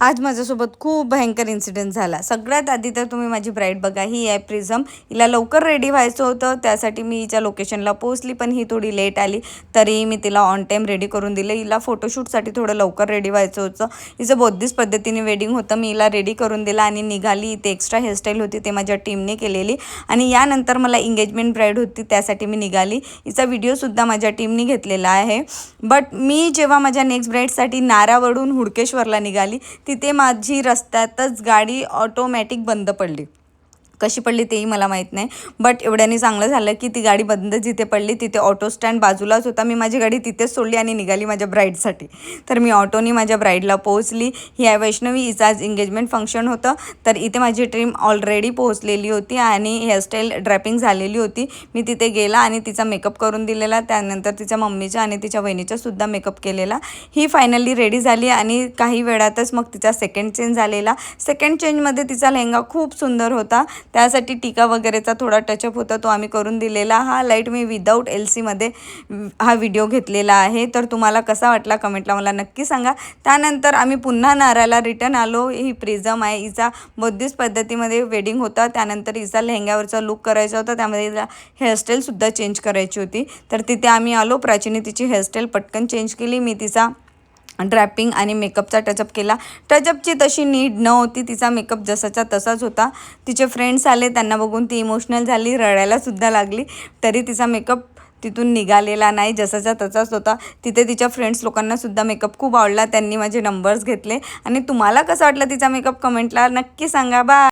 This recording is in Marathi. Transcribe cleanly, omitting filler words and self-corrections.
आज माझ्यासोबत खूप भयंकर इन्सिडेंट झाला. सगळ्यात आधी तर तुम्ही माझी ब्राईड बघा, ही आहे प्रिझम. हिला लवकर रेडी व्हायचं होतं, त्यासाठी मी हिच्या लोकेशनला पोहोचली, पण ही थोडी लेट आली. तरीही मी तिला ऑन टाईम रेडी करून दिलं. हिला फोटोशूटसाठी थोडं लवकर रेडी व्हायचं होतं. हिचं बौद्धिस्ट पद्धतीने वेडिंग होतं. मी हिला रेडी करून दिलं आणि निघाली. ते एक्स्ट्रा हेअरस्टाईल होती, ते माझ्या टीमने केलेली. आणि यानंतर मला एंगेजमेंट ब्राईड होती, त्यासाठी मी निघाली. हिचा व्हिडिओसुद्धा माझ्या टीमने घेतलेला आहे. बट मी जेव्हा माझ्या नेक्स्ट ब्राईडसाठी नारावरून हुडकेश्वरला निघाली, तिथे माझी रस्त्यातच गाडी ऑटोमॅटिक बंद पडली. कशी पडली तेही मला माहीत नाही. बट एवढ्याने चांगलं झालं की ती गाडी बंद जिथे पडली तिथे ऑटो स्टँड बाजूलाच होता. मी माझी गाडी तिथेच सोडली आणि निघाली माझ्या ब्राईडसाठी. तर मी ऑटोनी माझ्या ब्राईडला पोहोचली. ही आहे वैष्णवी. हिचं आज एंगेजमेंट फंक्शन होतं. तर इथे माझी टीम ऑलरेडी पोहोचलेली होती आणि हेअरस्टाईल ड्रॅपिंग झालेली होती. मी तिथे गेला आणि तिचा मेकअप करून दिलेला. त्यानंतर तिच्या मम्मीचा आणि तिच्या वहिनीचासुद्धा मेकअप केलेला. ही फायनली रेडी झाली आणि काही वेळातच मग तिचा सेकंड चेंज झालेला. सेकंड चेंजमध्ये तिचा लेहंगा खूप सुंदर होता. त्यासाठी टीका वगैरेचा थोडा टचअप होता, तो आम्ही करून दिलेला. हा लाईट मी विदाऊट LCमध्ये हा व्हिडिओ घेतलेला आहे. तर तुम्हाला कसा वाटला कमेंटला मला नक्की सांगा. त्यानंतर आम्ही पुन्हा नाराला रिटर्न आलो. ही प्रिझम आहे. हिचा बौद्धिस्ट पद्धतीमध्ये वेडिंग होता. त्यानंतर हिचा लेहंग्यावरचा लुक करायचा होता, त्यामध्ये हिला हेअरस्टाईलसुद्धा चेंज करायची होती. तर तिथे आम्ही आलो. प्राचीने तिची हेअरस्टाईल पटकन चेंज केली. मी तिचा ड्रॅपिंग आणि मेकअपचा टचअप केला. टचअपची तशी नीड नव्हती, तिचा मेकअप जसाचा तसाच होता. तिचे फ्रेंड्स आले, त्यांना बघून ती इमोशनल झाली, रडायलासुद्धा लागली. तरी तिचा मेकअप तिथून निघालेला नाही, जसाचा तसाच होता. तिथे तिच्या फ्रेंड्स लोकांनासुद्धा मेकअप खूप आवडला. त्यांनी माझे नंबर्स घेतले. आणि तुम्हाला कसं वाटलं तिचा मेकअप कमेंटला नक्की सांगा. बाय.